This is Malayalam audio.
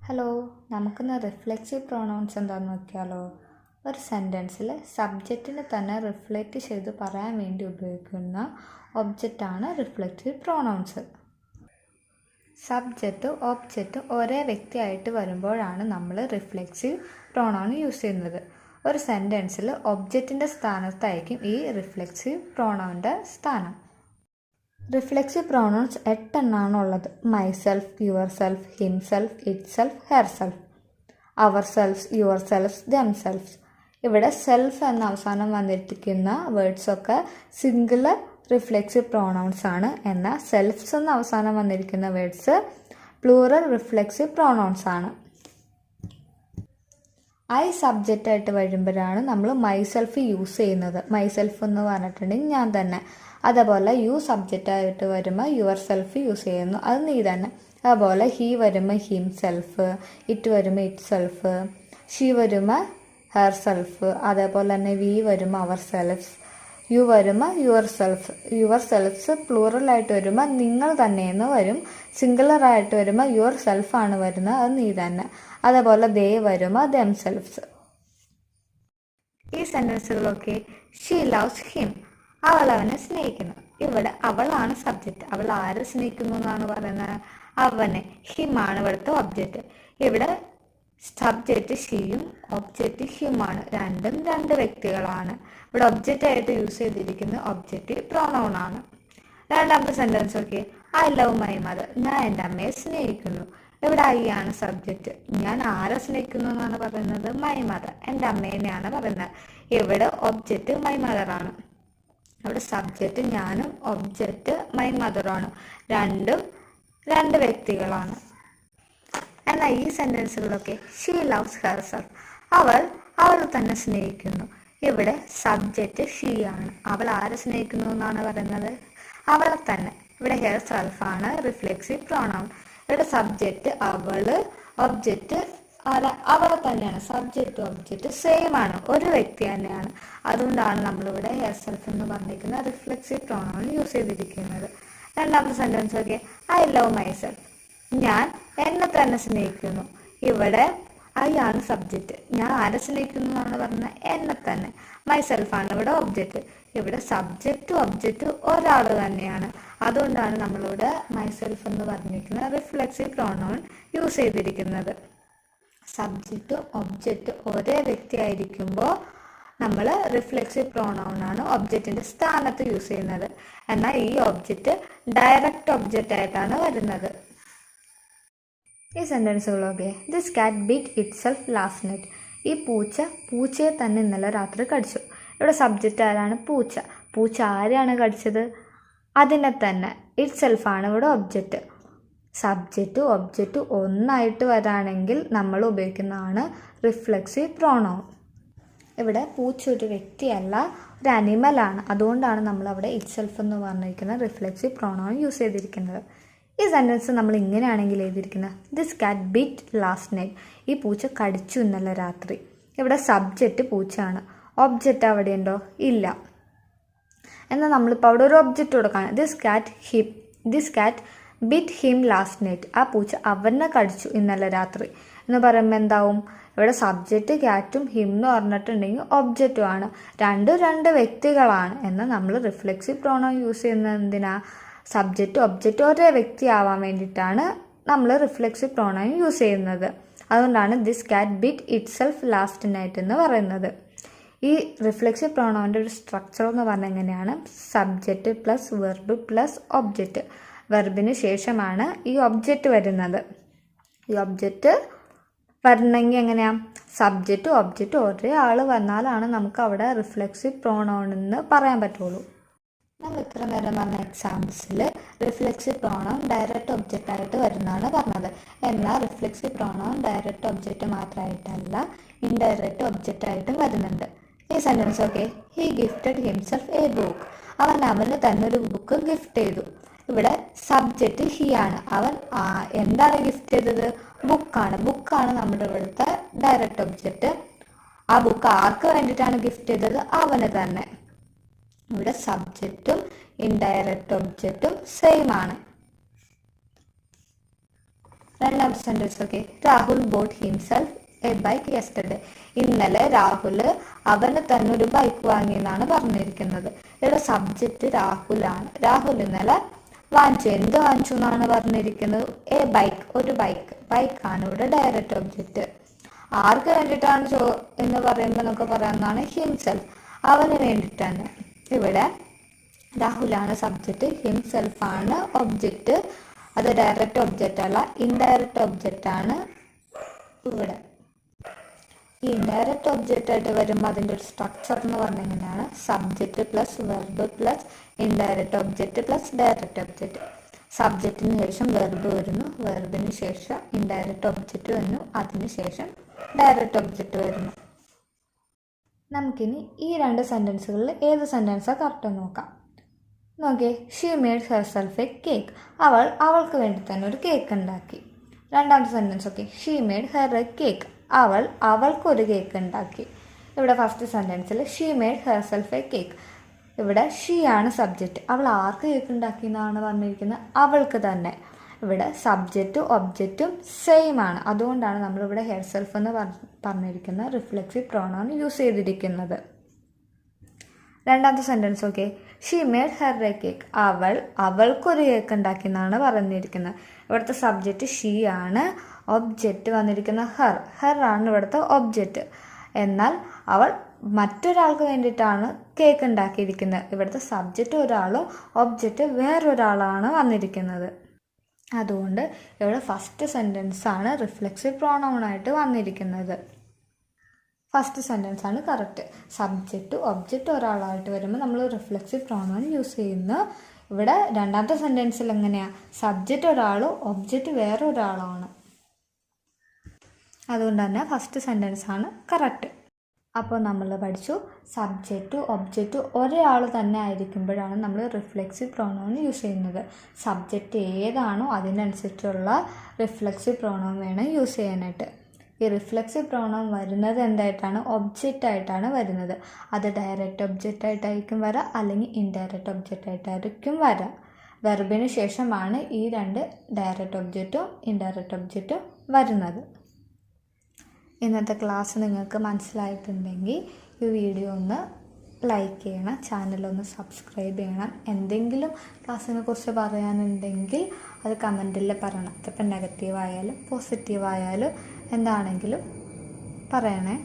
ഹലോ, നമുക്കിന്ന് റിഫ്ലെക്സീവ് പ്രൊണൗൺസ് എന്താണെന്ന് നോക്കിയാലോ. ഒരു സെൻറ്റൻസിൽ സബ്ജക്റ്റിനെ തന്നെ റിഫ്ലെക്റ്റ് ചെയ്ത് പറയാൻ വേണ്ടി ഉപയോഗിക്കുന്ന ഒബ്ജക്റ്റാണ് റിഫ്ലെക്സീവ് പ്രൊണൗൺസ്. സബ്ജക്റ്റും ഒബ്ജക്റ്റും ഒരേ വ്യക്തിയായിട്ട് വരുമ്പോഴാണ് നമ്മൾ റിഫ്ലെക്സീവ് പ്രൊണൗൺ യൂസ് ചെയ്യുന്നത്. ഒരു സെൻറ്റൻസിൽ ഒബ്ജക്റ്റിൻ്റെ സ്ഥാനത്തായിരിക്കും ഈ റിഫ്ലെക്സീവ് പ്രൊണൗണിൻ്റെ സ്ഥാനം. റിഫ്ലെക്സീവ് പ്രൊണൗൺസ് 8 എണ്ണാണുള്ളത്. Myself, yourself, himself, itself, herself, ourselves, yourselves, themselves. ഇവിടെ സെൽഫ് എന്ന അവസാനം വന്നിരിക്കുന്ന വേർഡ്സൊക്കെ സിംഗുലർ റിഫ്ലെക്സീവ് പ്രൊണൗൺസ് ആണ്. എന്നാൽ സെൽഫ്സ് എന്ന അവസാനം വന്നിരിക്കുന്ന വേർഡ്സ് പ്ലൂറൽ റിഫ്ലെക്സീവ് പ്രൊണൗൺസ് ആണ്. ഐ സബ്ജക്റ്റായിട്ട് വരുമ്പോഴാണ് നമ്മൾ മൈസെൽഫ് യൂസ് ചെയ്യുന്നത്. മൈസെൽഫ് എന്ന് പറഞ്ഞിട്ടുണ്ടെങ്കിൽ ഞാൻ തന്നെ. അതേപോലെ യു സബ്ജക്റ്റായിട്ട് വരുമ്പോൾ യുവർ സെൽഫ് യൂസ് ചെയ്യുന്നു, അത് നീ തന്നെ. അതുപോലെ ഹി വരുമ്പോൾ ഹിം സെൽഫ്, ഇറ്റ് വരുമ്പോൾ ഇറ്റ് സെൽഫ്, ഷീ വരുമ്പോൾ ഹെർ സെൽഫ്. അതേപോലെ തന്നെ വി വരുമ്പോൾ അവർ സെൽഫ്സ്, യു വരുമ്പോൾ യുവർ സെൽഫ്. യുവർ സെൽഫ്സ് പ്ലൂറലായിട്ട് വരുമ്പോൾ നിങ്ങൾ തന്നെയെന്ന് വരും. സിംഗുലറായിട്ട് വരുമ്പോൾ യുവർ സെൽഫാണ് വരുന്നത്, അത് നീ തന്നെ. അതേപോലെ ദേ വരുമ്പോൾ ദം സെൽഫ്സ്. ഈ സെൻറ്റൻസുകളൊക്കെ ഷീ ലവ്സ് ഹിം, അവൾ അവനെ സ്നേഹിക്കുന്നു. ഇവിടെ അവളാണ് സബ്ജക്റ്റ്. അവൾ ആരെ സ്നേഹിക്കുന്നു എന്നാണ് പറയുന്നത്? അവനെ. ഹിമാണ് ഇവിടുത്തെ ഒബ്ജക്റ്റ്. ഇവിടെ സബ്ജക്റ്റ് ഷീയും ഒബ്ജക്റ്റ് ഹിമാണ്. രണ്ടും രണ്ട് വ്യക്തികളാണ്. ഇവിടെ ഒബ്ജക്റ്റ് ആയിട്ട് യൂസ് ചെയ്തിരിക്കുന്ന ഒബ്ജക്റ്റ് പ്രൊനൗൺ ആണ്. രണ്ടാമത്തെ sentence okay, I love my mother, ഞാൻ എൻ്റെ അമ്മയെ സ്നേഹിക്കുന്നു. ഇവിടെ ഐ ആണ് സബ്ജക്റ്റ്. ഞാൻ ആരെ സ്നേഹിക്കുന്നു എന്നാണ് പറയുന്നത്? മൈ മദർ, എൻ്റെ അമ്മേനെയാണ് പറയുന്നത്. ഇവിടെ ഒബ്ജക്റ്റ് മൈ മദർ ആണ്. അവിടെ സബ്ജക്റ്റ് ഞാനും ഒബ്ജക്റ്റ് മൈ മദറാണ്. രണ്ടും രണ്ട് വ്യക്തികളാണ്. എന്നാൽ ഈ സെന്റൻസുകളൊക്കെ ഷീ ലവ്സ് ഹെർസെൽഫ്, അവൾ തന്നെ സ്നേഹിക്കുന്നു. ഇവിടെ സബ്ജക്റ്റ് ഷീ ആണ്. അവൾ ആരെ സ്നേഹിക്കുന്നു എന്നാണ് പറയുന്നത്? അവളെ തന്നെ. ഇവിടെ ഹെർ സെൽഫാണ് റിഫ്ലെക്സീവ് പ്രൊനൗൺ. ഇവിടെ സബ്ജക്റ്റ് അവള്, ഒബ്ജക്റ്റ് അവളെ തന്നെയാണ്. സബ്ജക്റ്റ് ഒബ്ജക്റ്റ് സെയിം ആണ്, ഒരു വ്യക്തി തന്നെയാണ്. അതുകൊണ്ടാണ് നമ്മളിവിടെ ഹെയർ സെൽഫ് എന്ന് പറഞ്ഞിരിക്കുന്ന റിഫ്ലെക്സീവ് പ്രൊനൗൺ യൂസ് ചെയ്തിരിക്കുന്നത്. രണ്ടാമത്തെ സെന്റൻസ് ഒക്കെ, ഐ ലവ് മൈ സെൽഫ്, ഞാൻ എന്നെ തന്നെ സ്നേഹിക്കുന്നു. ഇവിടെ ഐ ആണ് സബ്ജക്റ്റ്. ഞാൻ ആരെ സ്നേഹിക്കുന്നു എന്നാണ് പറഞ്ഞത്? എന്നെ തന്നെ. മൈ സെൽഫാണ് ഇവിടെ ഒബ്ജക്റ്റ്. ഇവിടെ സബ്ജക്റ്റ് ഒബ്ജക്റ്റ് ഒരാൾ തന്നെയാണ്. അതുകൊണ്ടാണ് നമ്മളിവിടെ മൈ സെൽഫ് എന്ന് പറഞ്ഞിരിക്കുന്ന റിഫ്ലെക്സീവ് പ്രൊനൗൺ യൂസ് ചെയ്തിരിക്കുന്നത്. സബ്ജക്റ്റ് ഒബ്ജക്റ്റ് ഒരേ വ്യക്തി ആയിരിക്കുമ്പോൾ നമ്മൾ റിഫ്ലെക്സീവ് പ്രൊനൗൺ ആണ് ഒബ്ജക്റ്റിന്റെ സ്ഥാനത്ത് യൂസ് ചെയ്യുന്നത്. എന്നാൽ ഈ ഒബ്ജക്റ്റ് ഡയറക്റ്റ് ഒബ്ജക്റ്റ് ആയിട്ടാണ് വരുന്നത്. ഈ സെന്റൻസുകളൊക്കെ, ദിസ് കാറ്റ് beat it self last night, ഈ പൂച്ചയെ തന്നെ ഇന്നലെ രാത്രി കടിച്ചു. ഇവിടെ സബ്ജക്റ്റ് ആരാണ്? പൂച്ച. പൂച്ച ആരെയാണ് കടിച്ചത്? അതിനെ തന്നെ. ഇറ്റ് സെൽഫാണ് ഇവിടെ ഒബ്ജക്റ്റ്. സബ്ജക്റ്റ് ഒബ്ജക്റ്റ് ഒന്നായിട്ട് വരാണെങ്കിൽ നമ്മൾ ഉപയോഗിക്കുന്നതാണ് റിഫ്ലെക്സീവ് പ്രൊനൗൺ. ഇവിടെ പൂച്ച ഒരു വ്യക്തിയല്ല, ഒരു അനിമലാണ്. അതുകൊണ്ടാണ് നമ്മൾ അവിടെ ഇറ്റ് സെൽഫ് എന്ന് പറഞ്ഞിരിക്കുന്ന റിഫ്ലെക്സീവ് പ്രൊനൗൺ യൂസ് ചെയ്തിരിക്കുന്നത്. ഈ സെൻറ്റൻസ് നമ്മൾ ഇങ്ങനെയാണെങ്കിൽ എഴുതിയിരിക്കുന്നത്, ദിസ് കാറ്റ് ബിറ്റ് ലാസ്റ്റ് നൈറ്റ്, ഈ പൂച്ച കടിച്ചു ഇന്നലെ രാത്രി. ഇവിടെ സബ്ജക്റ്റ് പൂച്ചയാണ്. ഒബ്ജക്റ്റ് അവിടെ ഉണ്ടോ? ഇല്ല. എന്നാൽ നമ്മളിപ്പോൾ അവിടെ ഒരു ഒബ്ജക്റ്റ് കൊടുക്കുകയാണ്. ദിസ് കാറ്റ് ബിറ്റ് ഹിം ലാസ്റ്റ് നൈറ്റ്, ആ പൂച്ച അവനെ കടിച്ചു ഇന്നലെ രാത്രി എന്ന് പറയുമ്പോൾ എന്താവും? ഇവിടെ സബ്ജക്റ്റ് ക്യാറ്റും ഹിം എന്ന് പറഞ്ഞിട്ടുണ്ടെങ്കിൽ ഒബ്ജക്റ്റും ആണ്. രണ്ട് വ്യക്തികളാണ്. എന്നാൽ നമ്മൾ റിഫ്ലെക്സീവ് പ്രൊനൗൺ യൂസ് ചെയ്യുന്നത് എന്തിനാ? സബ്ജക്റ്റ് ഒബ്ജക്റ്റ് ഒരേ വ്യക്തി ആവാൻ വേണ്ടിയിട്ടാണ് നമ്മൾ റിഫ്ലെക്സീവ് പ്രൊനൗൺ യൂസ് ചെയ്യുന്നത്. അതുകൊണ്ടാണ് ദിസ് കാറ്റ് bit it self last night എന്ന് പറയുന്നത്. ഈ റിഫ്ലെക്സീവ് പ്രൊനൗണിൻ്റെ ഒരു സ്ട്രക്ചർ എന്ന് പറഞ്ഞാൽ എങ്ങനെയാണ്? Subject plus verb plus object. വെർബിന് ശേഷമാണ് ഈ ഒബ്ജക്റ്റ് വരുന്നത്. ഈ ഒബ്ജക്റ്റ് വരണമെങ്കിൽ എങ്ങനെയാണ്? സബ്ജക്റ്റ് ഒബ്ജക്റ്റ് ഒരേ ആൾ വന്നാലാണ് നമുക്ക് അവിടെ റിഫ്ലെക്സീവ് പ്രൊനൗൺ എന്ന് പറയാൻ പറ്റുള്ളൂ. നമ്മൾ ഇത്ര നേരം പറഞ്ഞ എക്സാമ്പിൾസിൽ റിഫ്ലെക്സീവ് പ്രൊനൗൺ ഡയറക്റ്റ് ഒബ്ജക്റ്റ് ആയിട്ട് വരുന്നതാണ് പറഞ്ഞത്. എന്നാൽ റിഫ്ലെക്സീവ് പ്രൊനൗൺ ഡയറക്റ്റ് ഒബ്ജക്റ്റ് മാത്രമായിട്ടല്ല, ഇൻഡയറക്റ്റ് ഒബ്ജക്റ്റ് ആയിട്ടും വരുന്നുണ്ട്. ഈ സെൻറ്റൻസ് ഒക്കെ, he gifted himself a book, അവന് തന്നെ ഒരു ബുക്ക് ഗിഫ്റ്റ് ചെയ്തു. ഇവിടെ സബ്ജക്റ്റ് ഹി ആണ്. അവൻ എന്താണ് ഗിഫ്റ്റ് ചെയ്തത്? ബുക്കാണ് നമ്മുടെ ഇവിടുത്തെ ഡയറക്റ്റ് ഒബ്ജക്റ്റ്. ആ ബുക്ക് ആർക്ക് വേണ്ടിയിട്ടാണ് ഗിഫ്റ്റ് ചെയ്തത്? അവന് തന്നെ. ഇവിടെ സബ്ജക്റ്റും ഇൻഡയറക്റ്റ് ഒബ്ജക്റ്റും സെയിം ആണ്. രണ്ടാമത്തെ sentence okay, Rahul boat himself A bike yesterday. ഇന്നലെ രാഹുൽ അവന് തന്നെ ഒരു ബൈക്ക് വാങ്ങിയെന്നാണ് പറഞ്ഞിരിക്കുന്നത്. ഇവിടെ സബ്ജക്റ്റ് രാഹുലാണ്. രാഹുൽ ഇന്നലെ വാങ്ങിച്ചു. എന്ത് വാങ്ങിച്ചു എന്നാണ് പറഞ്ഞിരിക്കുന്നത്? എ ബൈക്ക്, ഒരു ബൈക്കാണ് ഇവിടെ ഡയറക്റ്റ് ഒബ്ജക്റ്റ്. ആർക്ക് വേണ്ടിയിട്ടാണ് എന്ന് പറയുമ്പോൾ നമുക്ക് പറയാവുന്നതാണ് ഹിംസെൽഫ്, അവന് വേണ്ടിയിട്ടാണ്. ഇവിടെ രാഹുലാണ് സബ്ജക്റ്റ്, ഹിംസെൽഫ് ആണ് ഒബ്ജക്റ്റ്. അത് ഡയറക്റ്റ് ഒബ്ജക്റ്റ് അല്ല, ഇൻഡയറക്റ്റ് ഒബ്ജക്റ്റ് ആണ് ഇവിടെ. ഈ ഇൻഡയറക്റ്റ് ഒബ്ജക്റ്റ് ആയിട്ട് വരുമ്പോൾ അതിൻ്റെ ഒരു സ്ട്രക്ചർ എന്ന് പറഞ്ഞാൽ എങ്ങനെയാണ്? Subject plus verb plus indirect object plus direct object. സബ്ജക്റ്റിന് ശേഷം വെർബ് വരുന്നു, വെർബിന് ശേഷം ഇൻഡയറക്റ്റ് ഒബ്ജക്റ്റ് വരുന്നു, അതിനുശേഷം ഡയറക്റ്റ് ഒബ്ജക്റ്റ് വരുന്നു. നമുക്കിനി ഈ രണ്ട് സെൻറ്റൻസുകളിൽ ഏത് സെൻറ്റൻസാണ് കറക്റ്റ് നോക്കാം. നോക്കിയേ, she made herself a cake. അവൾക്ക് വേണ്ടി തന്നെ ഒരു കേക്ക് ഉണ്ടാക്കി. രണ്ടാമത്തെ sentence okay, she made her a cake. അവൾക്കൊരു കേക്ക് ഉണ്ടാക്കി. ഇവിടെ ഫസ്റ്റ് സെൻറ്റൻസിൽ she made herself a cake. ഇവിടെ ഷീ ആണ് സബ്ജക്റ്റ്. അവൾ ആർക്ക് കേക്ക് ഉണ്ടാക്കി എന്നാണ് പറഞ്ഞിരിക്കുന്നത്? അവൾക്ക് തന്നെ. ഇവിടെ സബ്ജക്റ്റും ഒബ്ജക്റ്റും സെയിം ആണ്. അതുകൊണ്ടാണ് നമ്മളിവിടെ ഹെർസെൽഫ് എന്ന് പറഞ്ഞിരിക്കുന്ന റിഫ്ലെക്സീവ് പ്രോണൗൺ യൂസ് ചെയ്തിരിക്കുന്നത്. രണ്ടാമത്തെ sentence okay, she made her a cake. അവൾക്കൊരു കേക്ക് ഉണ്ടാക്കി എന്നാണ് പറഞ്ഞിരിക്കുന്നത്. ഇവിടുത്തെ സബ്ജക്റ്റ് ഷീ ആണ്, ഒബ്ജക്റ്റ് വന്നിരിക്കുന്ന ഹെർ ആണ് ഇവിടുത്തെ ഒബ്ജക്റ്റ്. എന്നാൽ അവൾ മറ്റൊരാൾക്ക് വേണ്ടിയിട്ടാണ് കേക്ക് ഉണ്ടാക്കിയിരിക്കുന്നത്. ഇവിടുത്തെ സബ്ജക്റ്റ് ഒരാളും ഒബ്ജക്റ്റ് വേറൊരാളാണ് വന്നിരിക്കുന്നത്. അതുകൊണ്ട് ഇവിടെ ഫസ്റ്റ് സെൻറ്റൻസ് ആണ് റിഫ്ലെക്സീവ് പ്രോണൗൺ ആയിട്ട് വന്നിരിക്കുന്നത്. ഫസ്റ്റ് സെൻറ്റൻസ് ആണ് കറക്റ്റ്. സബ്ജക്റ്റ് ഒബ്ജക്റ്റ് ഒരാളായിട്ട് വരുമ്പോൾ നമ്മൾ റിഫ്ലെക്സീവ് പ്രോണൗൺ യൂസ് ചെയ്യുന്നു. ഇവിടെ രണ്ടാമത്തെ സെൻറ്റൻസിൽ എങ്ങനെയാണ്? സബ്ജക്റ്റ് ഒരാളും ഒബ്ജക്റ്റ് വേറെ ഒരാളാണ്. അതുകൊണ്ട് തന്നെ ഫസ്റ്റ് സെൻറ്റൻസ് ആണ് കറക്റ്റ്. അപ്പോൾ നമ്മൾ പഠിച്ചു, സബ്ജക്റ്റ് ഒബ്ജക്റ്റ് ഒരാൾ തന്നെ ആയിരിക്കുമ്പോഴാണ് നമ്മൾ റിഫ്ലെക്സീവ് പ്രോണൗൺ യൂസ് ചെയ്യുന്നത്. സബ്ജക്റ്റ് ഏതാണോ അതിനനുസരിച്ചുള്ള റിഫ്ലെക്സീവ് പ്രോണൗൺ വേണം യൂസ് ചെയ്യാനായിട്ട്. ഈ റിഫ്ലെക്സീവ് പ്രോണൗൺ വരുന്നത് എന്തായിട്ടാണ്? ഒബ്ജക്റ്റ് ആയിട്ടാണ് വരുന്നത്. അത് ഡയറക്റ്റ് ഒബ്ജക്റ്റ് ആയിട്ടായിരിക്കും വരാം, അല്ലെങ്കിൽ ഇൻഡയറക്റ്റ് ഒബ്ജക്റ്റ് ആയിട്ടായിരിക്കും വരാം. വെർബിന് ശേഷമാണ് ഈ രണ്ട് ഡയറക്റ്റ് ഒബ്ജക്റ്റും ഇൻഡയറക്റ്റ് ഒബ്ജക്റ്റും വരുന്നത്. ഇന്നത്തെ ക്ലാസ് നിങ്ങൾക്ക് മനസ്സിലായിട്ടുണ്ടെങ്കിൽ ഈ വീഡിയോ ഒന്ന് ലൈക്ക് ചെയ്യണം, ചാനലൊന്ന് സബ്സ്ക്രൈബ് ചെയ്യണം. എന്തെങ്കിലും ക്ലാസ്സിനെ കുറിച്ച് പറയാനുണ്ടെങ്കിൽ അത് കമൻറ്റിൽ പറയണം. അതിപ്പോൾ നെഗറ്റീവായാലും പോസിറ്റീവായാലും എന്താണെങ്കിലും പറയണേ.